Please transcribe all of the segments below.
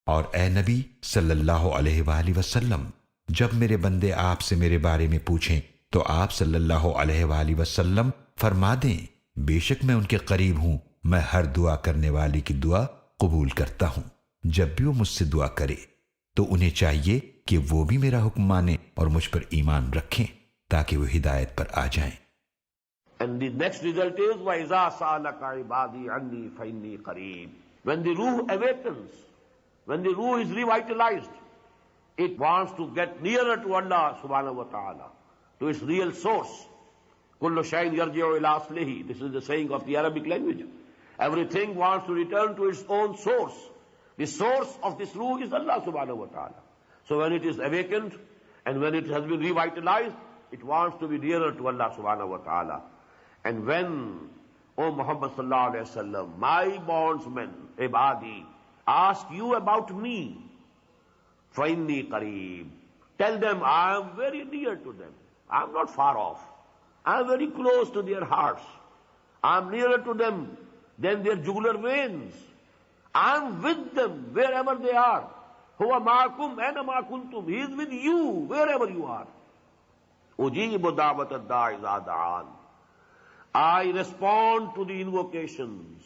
और ए नबी सल्लल्लाहु अलैहि वसल्लम, जब मेरे बंदे आपसे मेरे बारे में पूछें तो आप सल्लल्लाहु अलैहि वसल्लम फरमा दें, बेशक मैं उनके करीब हूं, मैं हर दुआ करने वाले की दुआ कबूल करता हूं। जब भी वो मुझसे दुआ करे तो उन्हें चाहिए कि वो भी मेरा हुक्म माने और मुझ पर ईमान रखें ताकि वो हिदायत पर आ जाएं। And the next result is وَإِذَا سَأَلَكَ عِبَادِي عَنِّي فَإِنِّي قَرِيبٌ. When the ruh awakens, when the ruh is revitalized, it wants to get nearer to Allah subhanahu wa ta'ala, to its real source. كُلُّ شَيْءٍ يَرْجِعُ إِلَىٰ أَصْلِهِ. This is the saying of the Arabic language. Everything wants to return to its own source. The source of this ruh is Allah subhanahu wa ta'ala. So when it is awakened and when it has been revitalized, it wants to be nearer to Allah subhanahu wa ta'ala. And when, O Muhammad sallallahu alayhi wa sallam, my bondsmen, ibadi, ask you about me, فَإِنِّي قَرِيبٌ. Tell them I am very near to them. I am not far off. I am very close to their hearts. I am nearer to them than their jugular veins. I am with them wherever they are. هُوَ مَعَكُمْ أَيْنَ مَا كُنْتُمْ. He is with you wherever you are. أُجِيبُ دَعْوَةَ الدَّاعِ إِذَا دَعَانِ. I respond to the invocations.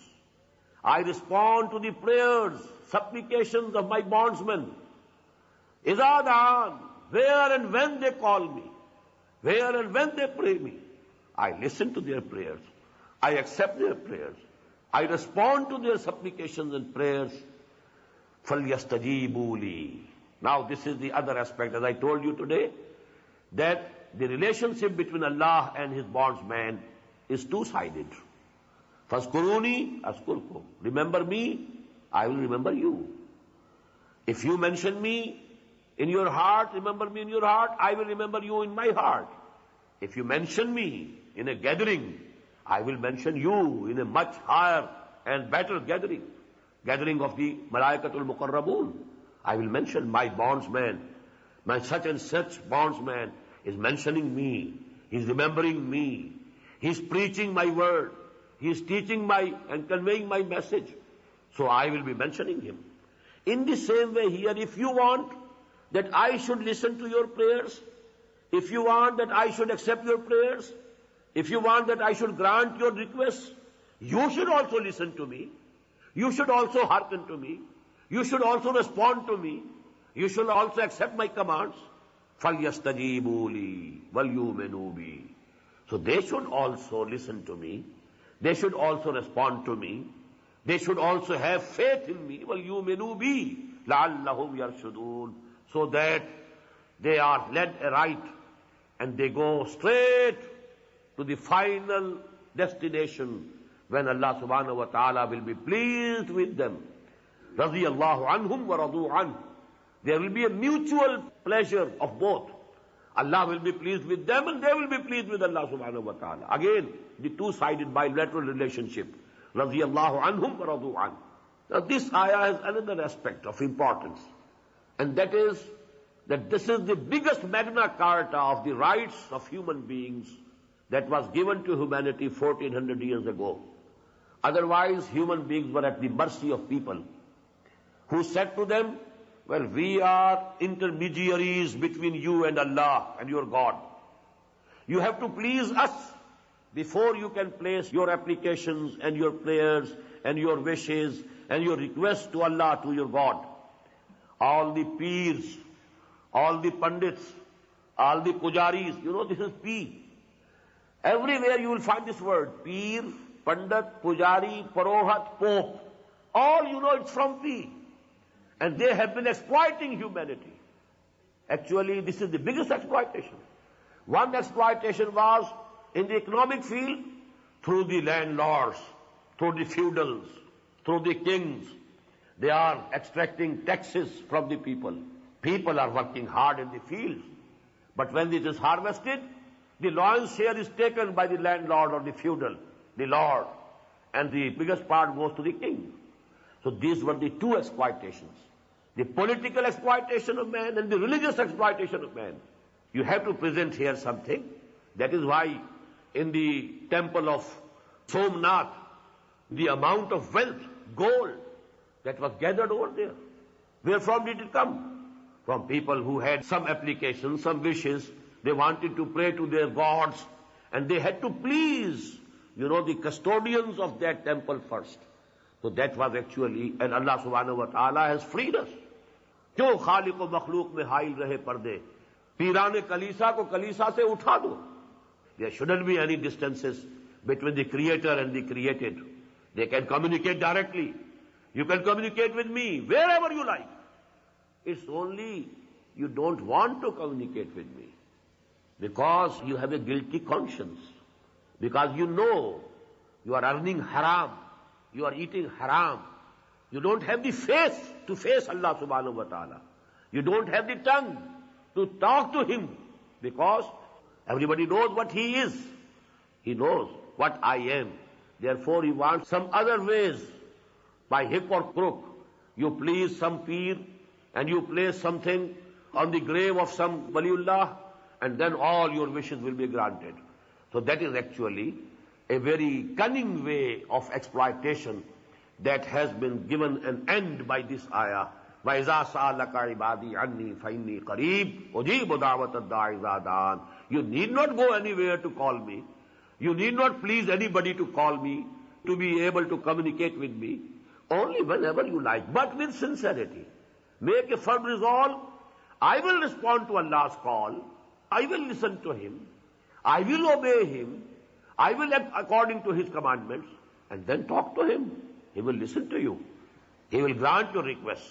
I respond to the prayers, supplications of my bondsmen. إِذَا دَعَانِ. Where and when they call me, where and when they pray me, I listen to their prayers. I accept their prayers. I respond to their supplications and prayers. فَلْيَسْتَجِيبُوا لِي. Now this is the other aspect, as I told you today, that the relationship between Allah and His bondsman is two-sided. فَاذْكُرُونِي أَذْكُرْكُمْ. Remember me, I will remember you. If you mention me in your heart, remember me in your heart, I will remember you in my heart. If you mention me in a gathering, I will mention you in a much higher and better gathering of the Malaikatul Muqarrabun. I will mention my bondsman, my such and such bondsman is mentioning me, he's remembering me, he's preaching my word, he's teaching my and conveying my message. So I will be mentioning him. In the same way here, if you want that I should listen to your prayers, if you want that I should accept your prayers, if you want that I should grant your requests, you should also listen to me. You should also hearken to me. You should also respond to me. You should also accept my commands. فَلْيَسْتَجِيبُوا لِي وَلْيُؤْمِنُوا بِي. So they should also listen to me. They should also respond to me. They should also have faith in me. وَلْيُؤْمِنُوا بِي لَعَلَّهُمْ يَرْشُدُونَ. So that they are led aright and they go straight to the final destination when Allah subhanahu wa ta'ala will be pleased with them. رَضِيَ اللَّهُ عَنْهُمْ وَرَضُوا عَنْهُ. There will be a mutual pleasure of both. Allah will be pleased with them and they will be pleased with Allah subhanahu wa ta'ala. Again, the two-sided bilateral relationship. رَضِيَ اللَّهُ عَنْهُمْ وَرَضُوا عَنْهُ. Now this ayah has another aspect of importance, and that is that this is the biggest Magna Carta of the rights of human beings that was given to humanity 1400 years ago. Otherwise, human beings were at the mercy of people who said to them, well, we are intermediaries between you and Allah and your God. You have to please us before you can place your applications and your prayers and your wishes and your requests to Allah, to your God. All the peers, all the pandits, all the pujaris, you know this is P. Everywhere you will find this word, peer, pandit, pujari, parohat, pope. All you know it's from P. And they have been exploiting humanity. Actually, this is the biggest exploitation. One exploitation was in the economic field through the landlords, through the feudals, through the kings. They are extracting taxes from the people. People are working hard in the fields. But when it is harvested, the lion's share is taken by the landlord or the feudal, the lord, and the biggest part goes to the king. So these were the two exploitations. The political exploitation of man and the religious exploitation of man. You have to present here something. That is why in the temple of Somnath, the amount of wealth, gold, that was gathered over there. Where from did it come? From people who had some applications, some wishes. They wanted to pray to their gods, and they had to please, the custodians of that temple first. So that was actually, and Allah subhanahu wa ta'ala has freed us. क्यों खालिक व मखलूक में हाइल रहे पर्दे, पीराने कलीसा को कलीसा से उठा दो. There shouldn't be any distances between the creator and the created. They can communicate directly. You can communicate with me wherever you like. It's only you don't want to communicate with me because you have a guilty conscience, because you know you are earning haram, you are eating haram. You don't have the face to face Allah subhanahu wa ta'ala. You don't have the tongue to talk to Him because everybody knows what He is. He knows what I am. Therefore He wants some other ways, by hook or crook. You please some peer and you place something on the grave of some waliullah, and then all your wishes will be granted. So that is actually a very cunning way of exploitation that has been given an end by this ayah. وَإِذَا سَأَلَكَ عِبَادِي عَنِّي فَإِنِّي قَرِيبٌ أُجِيبُ دَعْوَةَ الدَّاعِ إِذَا دَعَانِ. You need not go anywhere to call me. You need not please anybody to call me, to be able to communicate with me. Only whenever you like, but with sincerity. Make a firm resolve. I will respond to Allah's call. I will listen to Him. I will obey Him. I will act according to His commandments. And then talk to Him. He will listen to you. He will grant your requests.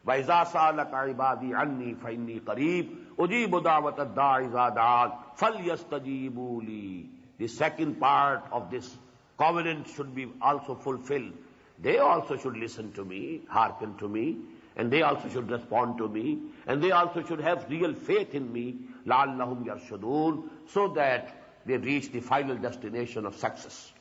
وَإِذَا سَأَلَكَ عِبَادِي عَنِّي فَإِنِّي قَرِيبٌ أُجِيبُ دَعْوَةَ الدَّاعِ إِذَا دَعَانِ فَلْيَسْتَجِيبُوا لِي. The second part of this covenant should be also fulfilled. They also should listen to me, hearken to me, and they also should respond to me, and they also should have real faith in me, لَعَلَّهُمْ يَرْشُدُونَ, so that they reach the final destination of success.